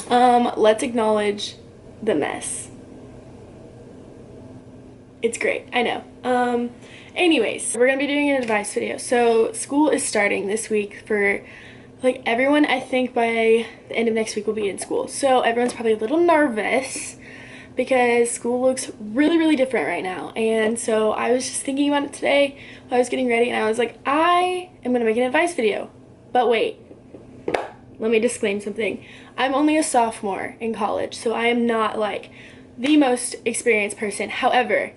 Let's acknowledge the mess. It's great, I know. Anyways, we're gonna be doing an advice video. So school is starting this week for like everyone. I think by the end of next week will be in school. So everyone's probably a little nervous because school looks really, really different right now. And so I was just thinking about it today while I was getting ready, and I was like, I am gonna make an advice video. But wait, let me disclaim something. I'm only a sophomore in college, so I am not like the most experienced person. However,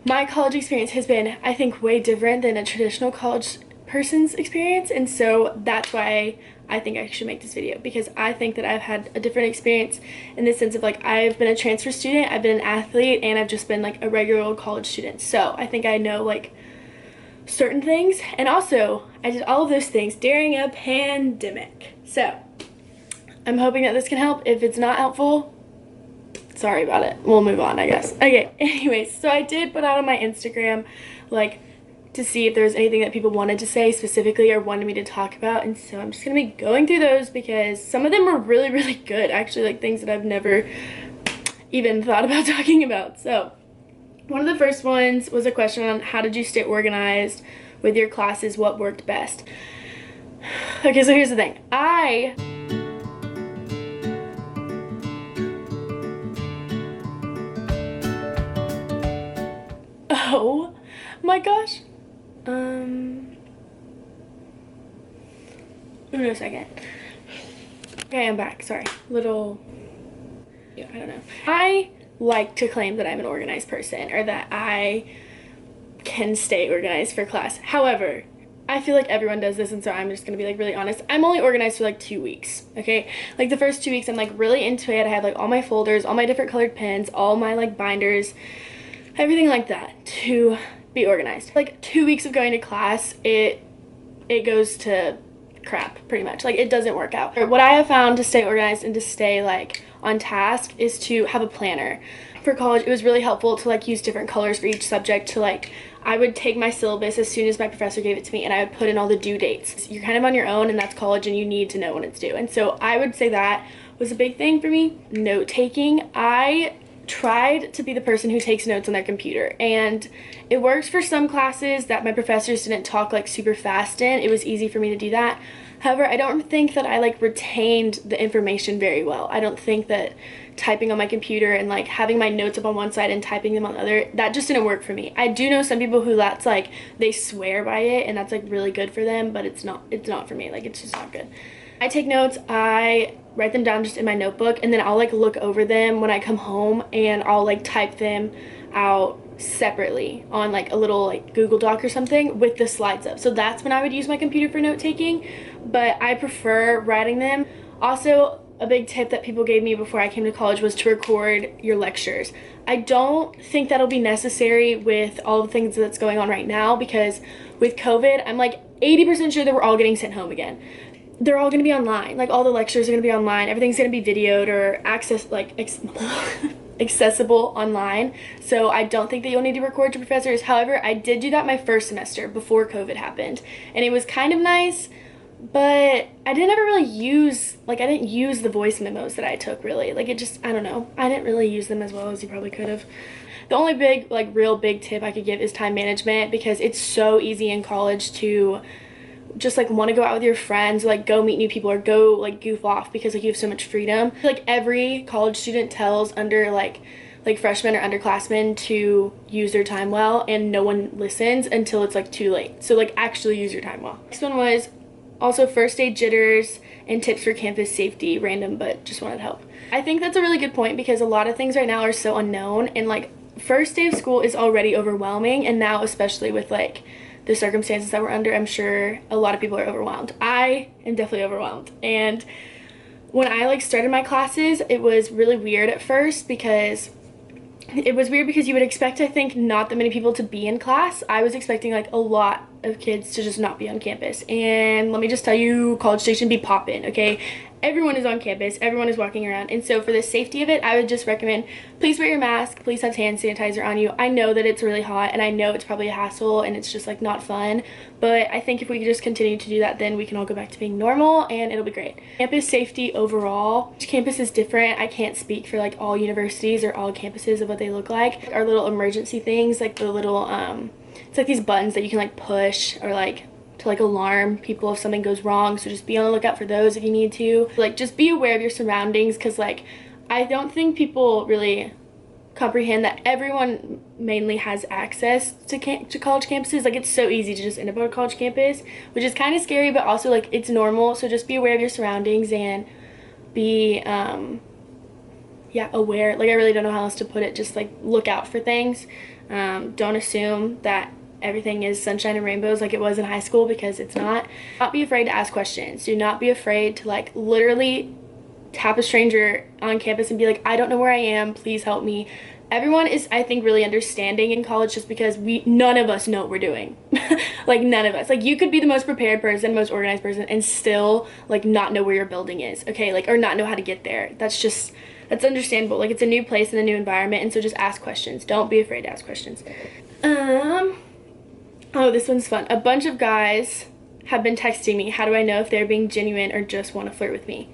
my college experience has been, I think, way different than a traditional college person's experience, and so that's why I think I should make this video, because I think that I've had a different experience in the sense of like I've been a transfer student, I've been an athlete, and I've just been like a regular old college student. So I think I know like certain things, and also I did all of those things during a pandemic. So I'm hoping that this can help. If it's not helpful, sorry about it. We'll move on, I guess. Okay, anyways, so I did put out on my Instagram, like, to see if there was anything that people wanted to say specifically or wanted me to talk about, and so I'm just gonna be going through those because some of them were really, really good, actually, like things that I've never even thought about talking about. So one of the first ones was a question on how did you stay organized with your classes, what worked best. Okay, so here's the thing. Oh my gosh. Give me a second. Okay, I'm back. Sorry. Yeah, I don't know. I like to claim that I'm an organized person, or that I can stay organized for class. However, I feel like everyone does this, and so I'm just gonna be like really honest. I'm only organized for like 2 weeks, okay? Like the first 2 weeks I'm like really into it. I have like all my folders, all my different colored pens, all my like binders, everything like that to be organized. Like 2 weeks of going to class, it goes to crap pretty much. Like it doesn't work out. What I have found to stay organized and to stay like on task is to have a planner. For college, it was really helpful to like use different colors for each subject. To like, I would take my syllabus as soon as my professor gave it to me, and I would put in all the due dates. You're kind of on your own, and that's college, and you need to know when it's due. And so I would say that was a big thing for me. Note taking. I tried to be the person who takes notes on their computer, and it works for some classes that my professors didn't talk like super fast in. It was easy for me to do that. However, I don't think that I like retained the information very well. I don't think that typing on my computer and like having my notes up on one side and typing them on the other, that just didn't work for me. I do know some people who that's like, they swear by it and that's like really good for them, but it's not for me. Like it's just not good. I take notes, I write them down just in my notebook, and then I'll like look over them when I come home, and I'll like type them out separately on like a little like Google Doc or something with the slides up. So that's when I would use my computer for note taking, but I prefer writing them. Also, a big tip that people gave me before I came to college was to record your lectures. I don't think that'll be necessary with all the things that's going on right now, because with COVID, I'm like 80% sure that we're all getting sent home again. They're all gonna be online. Like all the lectures are gonna be online. Everything's gonna be videoed or accessible online. So I don't think that you'll need to record your professors. However, I did do that my first semester before COVID happened, and it was kind of nice, but I didn't ever really use, like I didn't use the voice memos that I took really. Like it just, I don't know. I didn't really use them as well as you probably could have. The only big, like real big tip I could give is time management, because it's so easy in college to just like want to go out with your friends, like go meet new people or go like goof off because like you have so much freedom. Like every college student tells under like freshmen or underclassmen to use their time well, and no one listens until it's like too late. So like actually use your time well. Next one was also first day jitters and tips for campus safety. Random, but just wanted help. I think that's a really good point, because a lot of things right now are so unknown, and like first day of school is already overwhelming, and now especially with like the circumstances that we're under, I'm sure a lot of people are overwhelmed. I am definitely overwhelmed. And when I like started my classes, it was really weird at first, because you would expect, I think, not that many people to be in class. I was expecting like a lot of kids to just not be on campus. And let me just tell you, College Station be poppin', okay? Everyone is on campus, everyone is walking around, and so for the safety of it, I would just recommend, please wear your mask, please have hand sanitizer on you. I know that it's really hot, and I know it's probably a hassle, and it's just like not fun, but I think if we could just continue to do that, then we can all go back to being normal, and it'll be great. Campus safety overall, each campus is different. I can't speak for like all universities or all campuses of what they look like. Our little emergency things, like the little, it's like these buttons that you can like push or like to like alarm people if something goes wrong, so just be on the lookout for those if you need to. Like, just be aware of your surroundings, because like I don't think people really comprehend that everyone mainly has access to college campuses. Like, it's so easy to just end up on a college campus, which is kind of scary, but also like it's normal. So just be aware of your surroundings and be yeah, aware. Like, I really don't know how else to put it. Just like look out for things. Don't assume that everything is sunshine and rainbows like it was in high school, because it's not. Not be afraid to ask questions. Do not be afraid to like literally tap a stranger on campus and be like, I don't know where I am, please help me. Everyone is, I think, really understanding in college, just because none of us know what we're doing. Like, none of us. Like, you could be the most prepared person, most organized person, and still like not know where your building is, okay? Like, or not know how to get there. That's understandable. Like, it's a new place and a new environment, and so just ask questions. Don't be afraid to ask questions. Oh, this one's fun. A bunch of guys have been texting me. How do I know if they're being genuine or just want to flirt with me?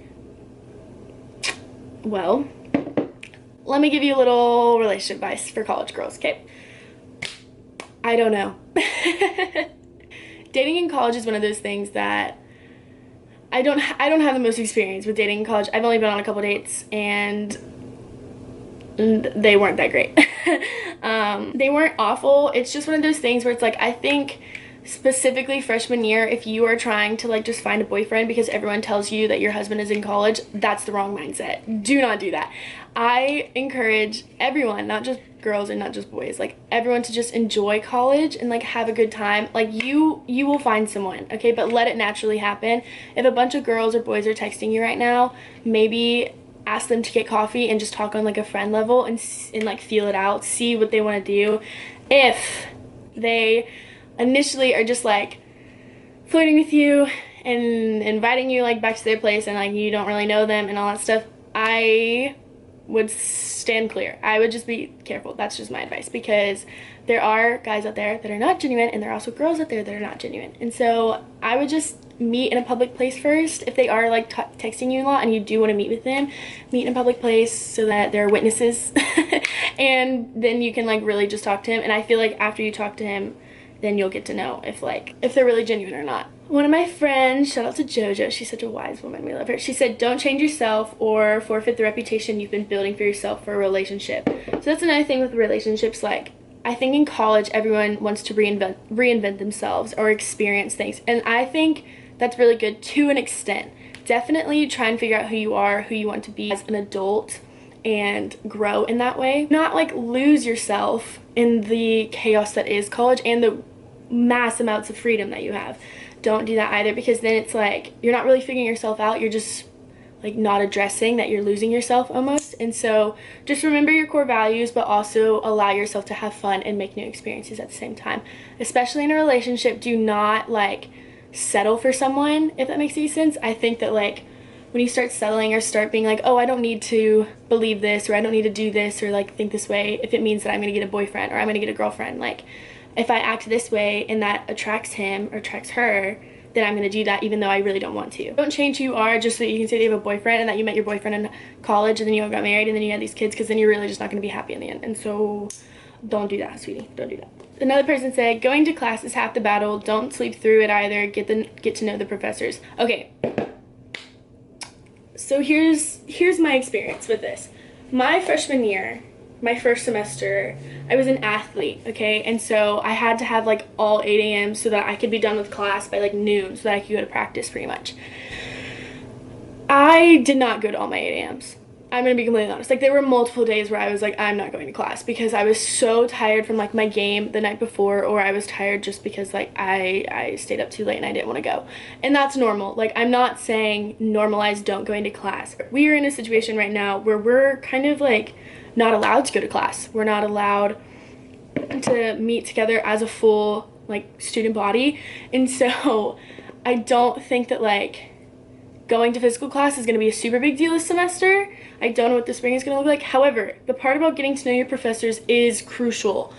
Well, let me give you a little relationship advice for college girls, okay? I don't know. Dating in college is one of those things that I don't have the most experience with dating in college. I've only been on a couple dates, and they weren't that great. They weren't awful. It's just one of those things where it's like, I think specifically freshman year, if you are trying to like just find a boyfriend because everyone tells you that your husband is in college, that's the wrong mindset. Do not do that. I encourage everyone, not just girls and not just boys, like everyone, to just enjoy college and like have a good time. Like, you will find someone, okay? But let it naturally happen. If a bunch of girls or boys are texting you right now, maybe ask them to get coffee and just talk on like a friend level and like feel it out, see what they want to do. If they initially are just like flirting with you and inviting you like back to their place, and like you don't really know them and all that stuff, I would stand clear. I would just be careful. That's just my advice, because there are guys out there that are not genuine, and there are also girls out there that are not genuine. And so I would just meet in a public place first. If they are like texting you a lot and you do want to meet with them, meet in a public place so that there are witnesses and then you can like really just talk to him. And I feel like after you talk to him, then you'll get to know if they're really genuine or not. One of my friends, shout out to JoJo, she's such a wise woman, we love her. She said, don't change yourself or forfeit the reputation you've been building for yourself for a relationship. So that's another thing with relationships. Like, I think in college everyone wants to reinvent themselves or experience things, and I think that's really good to an extent. Definitely try and figure out who you are, who you want to be as an adult, and grow in that way. Not like lose yourself in the chaos that is college and the mass amounts of freedom that you have. Don't do that either, because then it's like you're not really figuring yourself out. You're just like not addressing that you're losing yourself almost. And so just remember your core values, but also allow yourself to have fun and make new experiences at the same time. Especially in a relationship, do not like settle for someone, if that makes any sense. I think that like when you start settling or start being like, oh, I don't need to believe this, or I don't need to do this, or like think this way, if it means that I'm gonna get a boyfriend or I'm gonna get a girlfriend, like if I act this way and that attracts him or attracts her, then I'm gonna do that even though I really don't want to. Don't change who you are just so that you can say that you have a boyfriend and that you met your boyfriend in college and then you got married and then you had these kids, because then you're really just not gonna be happy in the end. And so don't do that, sweetie. Don't do that. Another person said, going to class is half the battle. Don't sleep through it either. Get to know the professors. Okay. So here's my experience with this. My freshman year, my first semester, I was an athlete, okay? And so I had to have like all 8 a.m. so that I could be done with class by like noon so that I could go to practice pretty much. I did not go to all my 8 a.m.s. I'm gonna be completely honest. Like, there were multiple days where I was like, I'm not going to class, because I was so tired from like my game the night before, or I was tired just because like I stayed up too late and I didn't want to go. And that's normal. Like, I'm not saying normalize don't going to class. We are in a situation right now where we're kind of like not allowed to go to class. We're not allowed to meet together as a full like student body. And so I don't think that like going to physical class is going to be a super big deal this semester. I don't know what the spring is going to look like. However, the part about getting to know your professors is crucial.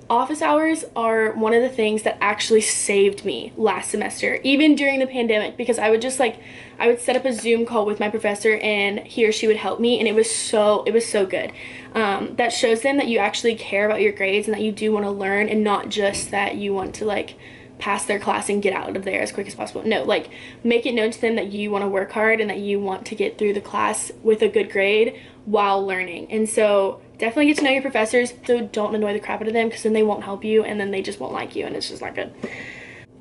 Office hours are one of the things that actually saved me last semester, even during the pandemic, because I would set up a Zoom call with my professor and he or she would help me, and it was so good. That shows them that you actually care about your grades and that you do want to learn, and not just that you want to like pass their class and get out of there as quick as possible. No, like make it known to them that you want to work hard and that you want to get through the class with a good grade while learning. And so definitely get to know your professors, so don't annoy the crap out of them, because then they won't help you and then they just won't like you, and it's just not good.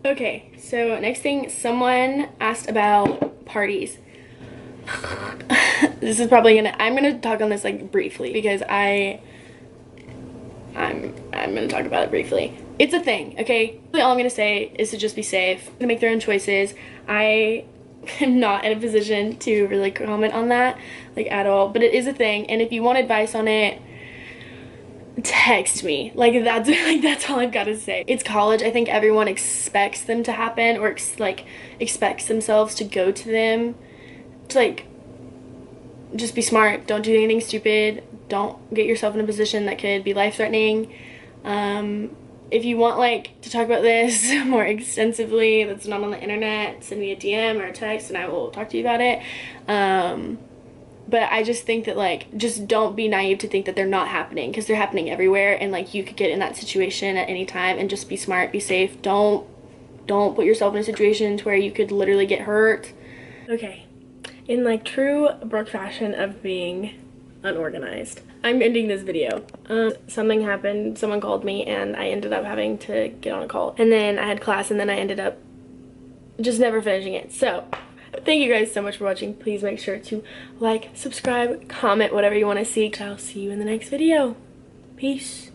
Okay, so next thing, someone asked about parties. This is probably I'm gonna talk on this like briefly, because I'm gonna talk about it briefly. It's a thing, okay? All I'm gonna say is to just be safe, to make their own choices. I am not in a position to really comment on that, like, at all, but it is a thing, and if you want advice on it, text me. Like, that's all I've got to say. It's college. I think everyone expects them to happen, or expects themselves to go to them. It's like, just be smart. Don't do anything stupid. Don't get yourself in a position that could be life-threatening. If you want like to talk about this more extensively, that's not on the internet, send me a DM or a text and I will talk to you about it. But I just think that like, just don't be naive to think that they're not happening, because they're happening everywhere, and like you could get in that situation at any time. And just be smart, be safe. Don't put yourself in a situation where you could literally get hurt. Okay, in like true Brooke fashion of being unorganized, I'm ending this video. Something happened, someone called me, and I ended up having to get on a call, and then I had class, and then I ended up just never finishing it. So thank you guys so much for watching. Please make sure to like, subscribe, comment, whatever you want to see. I'll see you in the next video. Peace.